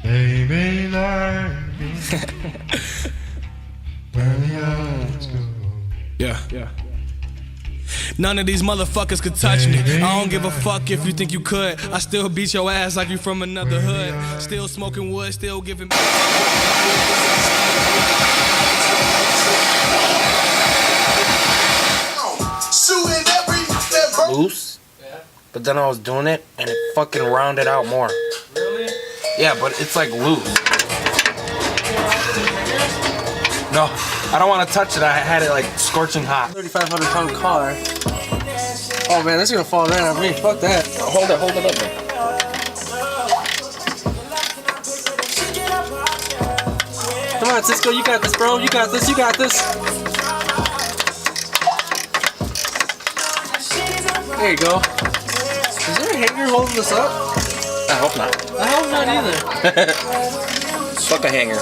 Baby, like me. Where the others go. Yeah. None of these motherfuckers could touch me. I don't give a fuck if you think you could. I still beat your ass like you from another hood. Still smoking wood, still giving. Loose, but then I was doing it and it fucking rounded out more. Really? Yeah, but it's like loose. No, I don't want to touch it. I had it like scorching hot. 3,500 pound car. Oh man, this is gonna fall right on me. Fuck that. Hold it up, man. Come on, Cisco, you got this, bro. You got this. You got this. There you go. Is there a hanger holding this up? I hope not. I hope not either. Fuck a hanger.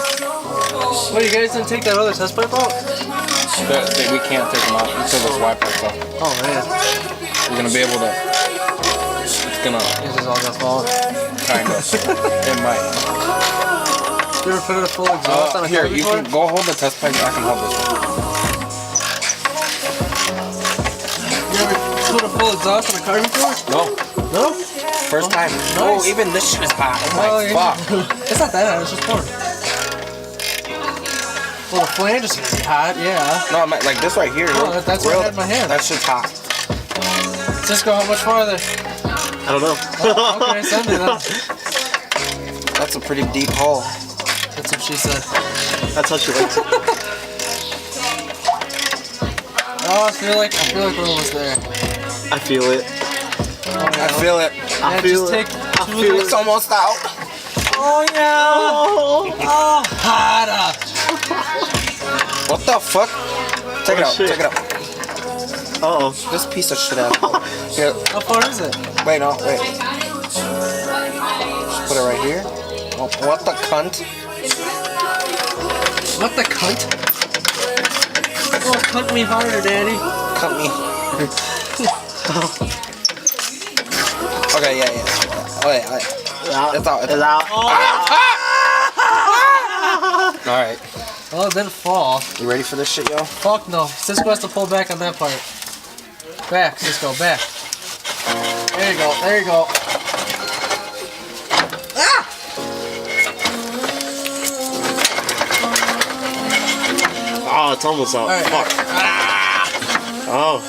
What, you guys didn't take that other test pipe out? We can't take them out until this Wi-Fi stuff. Oh man. We're gonna be able to. It's gonna. This is all gonna fall. Kind of. It might. You ever put it a full exhaust on a Here, car you before? can go hold the test pipe. I can hold this one. You ever put a full exhaust on a car before? No. No? First time. Nice. Oh, even this shit is hot. Oh my fuck. It's not that hot, it's just porn. Well, the flange is gonna be hot, yeah. No, I meant like this right here. Oh, that's what I had in my hand. That shit's hot. Cisco, how much farther? I don't know. Oh, okay, send me that. That's a pretty deep hole. That's what she said. That's how she likes it. Oh, I feel like we're almost there. I feel it. I feel it. Yeah, feel just it. take I feel It's almost out. Oh yeah! Oh, harder! What the fuck? Take it out. shit. Take it out. Uh-oh. This piece of shit out. Here. How far is it? Wait, no, wait. Just put it right here. Oh, what the cunt? What the cunt? Oh, cunt me harder, Daddy. Cut me. Okay, yeah. Wait. It's out. It's out. Alright. Oh, it didn't fall. You ready for this shit, yo? Fuck no. Cisco has to pull back on that part. Back, Cisco, back. There you go, there you go. Ah! Oh, it's almost out. Alright. Fuck. Oh,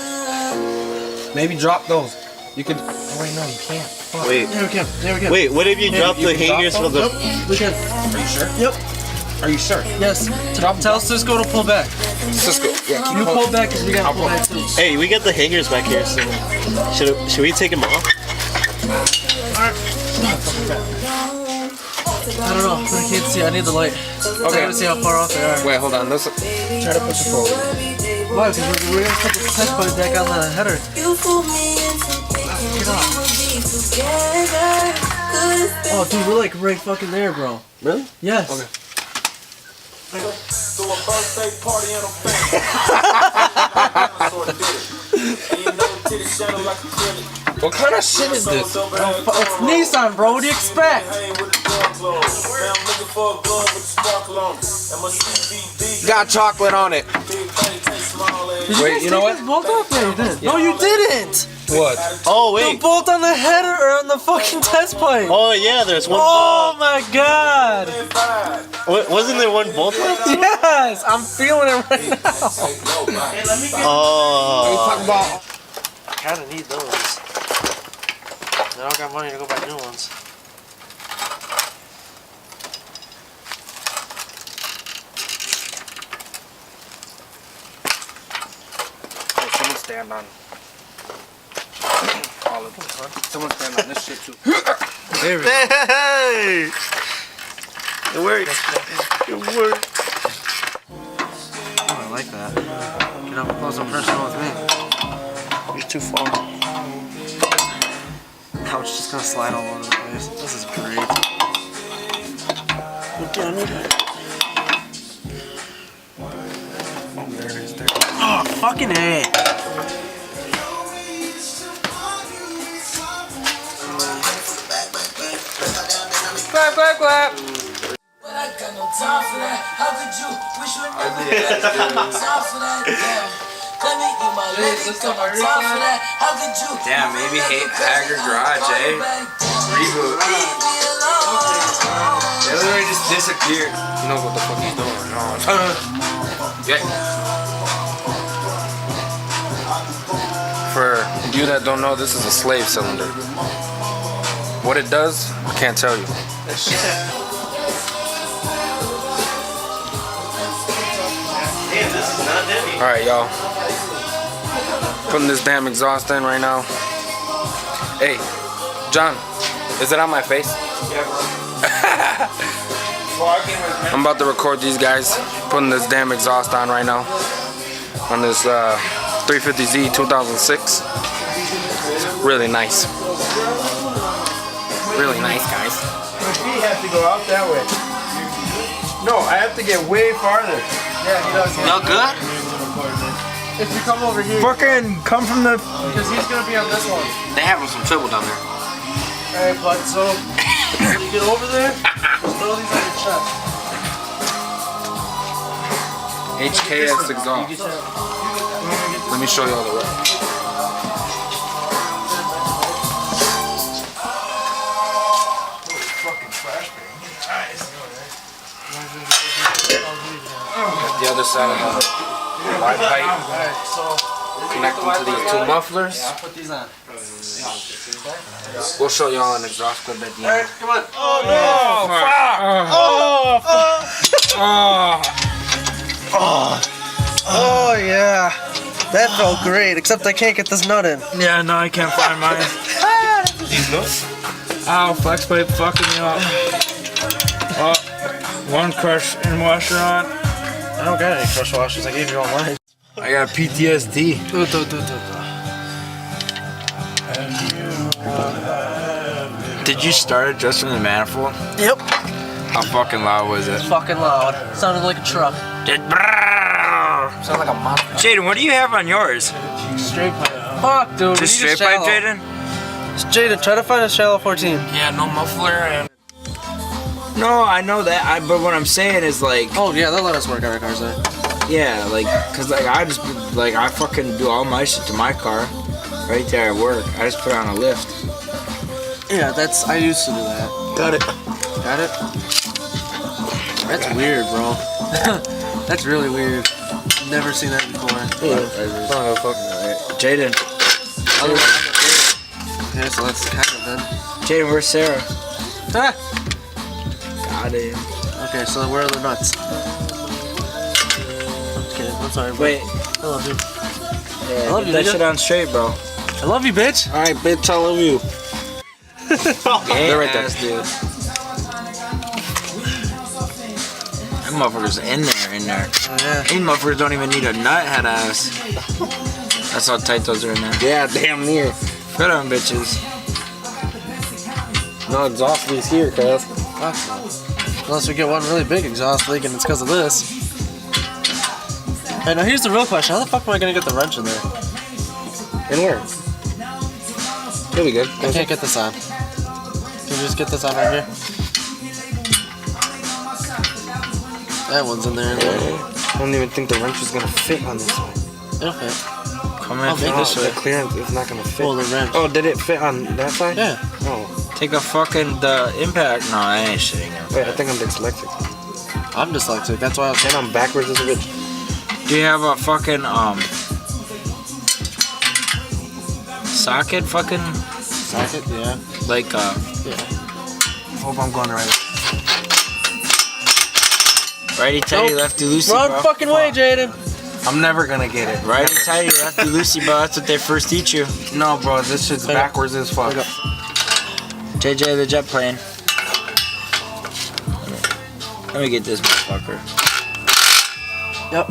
Maybe drop those. You could. Oh, wait, no, you can't. Fuck. wait. There we go, there we go. Wait, what if you drop you the can drop hangers for those? the... Yep, we can. Are you sure? Yep, Are you sure? yes. Tell Cisco to pull back. Cisco. Yeah, keep You holding. pull back because we gotta I'll pull pull back too. Hey, we got the hangers back here, so... Should we take them off? I don't know, I can't see. I need the light. I gotta see how far off they are. Wait, hold on. Try to push it forward. Why? Because we're gonna put the test pipe back on the header. Get off. Oh, dude, we're like right fucking there, bro. Really? Yes. Okay. What kind of shit is this? It's Nissan, bro. What do you expect? Got chocolate on it. Did Wait, guys you know take what? this bolt off? No, you didn't. No, you didn't. What? Oh, The wait. bolt on the header or on the fucking test pipe. Oh, yeah, there's one Oh bolt. my god. Wasn't there one bolt left? Yes, I'm feeling it right now. Oh. Talk about. I kinda need those. I don't got money to go buy new ones. Hey, someone stand on all of this. Someone stand on this shit too. There we go. Hey! It worked. It worked. Oh, I like that. Get up close and personal with me. You're too far. Couch just gonna slide all over the place. This is great. Oh, fucking A. Clap, clap, clap. But I got no time for that. How could you wish you never got no time for that? Damn. Let me eat my lady. Got no time for that. How could you? Damn, maybe hate Haggard Garage, eh? Reboot. They literally just disappeared. He knows what the fuck he's doing. Yeah. For you that don't know, this is a slave cylinder. What it does, I can't tell you. Alright, y'all. Putting this damn exhaust in right now. Hey, John, is it on my face? I'm about to record these guys putting this damn exhaust on right now on this 350Z 2006. Really nice. Really nice, guys. My feet have to go out that way. No, I have to get way farther. Yeah, he does. No good? If you come over here, Fucking come from the. because he's gonna be on this one. They having some trouble down there. Alright, bud, so when you get over there, just throw these on your chest. HKS exhaust. Let me show you all the rest. The other side of the wide pipe Alright, so connecting to these two mufflers. put these on. We'll show y'all an exhaust clip at the end. Alright, come on. Oh yeah, that felt great. Except I can't get this nut in. Yeah, no, I can't find mine. These nuts? Ow, flex pipe fucking me up. Oh, one crush and washer on. I don't got any crush washers. I gave you all mine. I got PTSD. Did you start it just from the manifold? Yep. How fucking loud was it? Fucking loud. Sounded like a truck. Sound like a monster. Jaden, what do you have on yours? Straight pipe. Fuck, dude. Just we need a straight pipe, shallow. Jaden? Jaden, try to find a shallow 14. Yeah, no muffler and. No, I know that. But what I'm saying is like, Oh yeah, they'll let us work on our cars there. yeah, like, cause like I just like I fucking do all my shit to my car, right there at work. I just put it on a lift. Yeah, I used to do that. Got it. Got it? That's weird, bro. That's really weird. Never seen that before. Jaden. Yeah, so that's kind of then. Jaden, where's Sarah? Ah! Got it. Okay, so where are the nuts? Okay, I'm sorry. Bro. Wait. I love you. Yeah, I love get you, that nigga. shit on straight, bro. I love you, bitch. Alright, bitch, I love you. They're right there. Dude. That motherfucker's in there. Yeah. These motherfuckers don't even need a nut head ass. That's how tight those are in there. Yeah, damn near. Good on bitches. No exhaust leaks here, cuz. Fuck no. Unless we get one really big exhaust leak and it's because of this. Hey, now here's the real question. How the fuck am I gonna get the wrench in there? And where? Really good. I can't get this on. Can you just get this on right here? That one's in there. I don't even think the wrench is gonna fit on this one. It'll fit. Come I'll in. make this The way. clearance is not gonna fit. Oh, the wrench. Oh, did it fit on that side? Yeah. Oh, Take a fucking the impact. No, that ain't shitting. wait, I think I'm dyslexic. I'm dyslexic. That's why I was And I'm backwards as a bitch. Do you have a fucking socket? Fucking socket. Yeah. like Yeah. Hope I'm going the right way. Righty tighty, Nope. lefty loosey, Wrong bro. fucking way, Jaden. I'm never gonna get it. Righty tighty, lefty loosey, bro. That's what they first teach you. No, bro, this shit's backwards as fuck. JJ the jet plane. Let me get this motherfucker. Yep.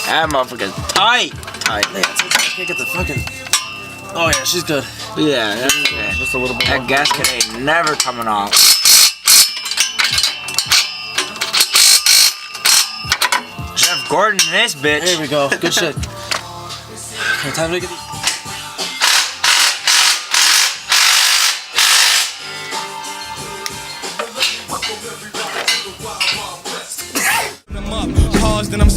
That motherfucker's tight. Tight. Man, I can't get the fucking. Oh yeah, she's good. Yeah, that's okay. Just a little bit. That gasket ain't never coming off. Jeff Gordon in this bitch. There we go. Good shit. Okay, time to get these.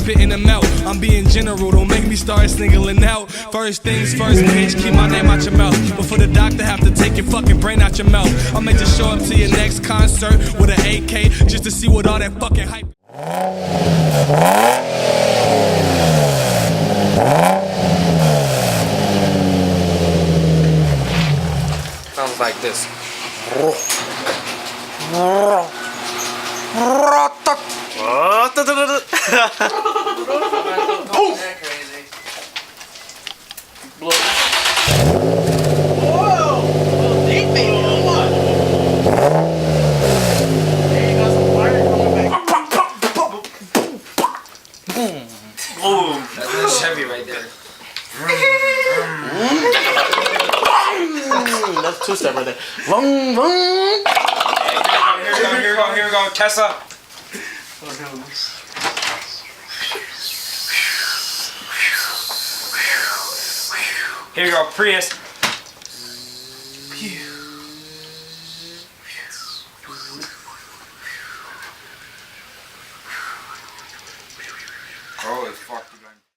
spitting them out. I'm being general, don't make me start singling out. First things first, bitch, keep my name out your mouth. Before the doctor have to take your fucking brain out your mouth. I may just show up to your next concert with an AK just to see what all that fucking hype. Sounds like this. That's Chevy right there. That's two-step right there. Vroom, vroom. Here we go, Tessa. Here we go, Prius. Oh, it's fucked.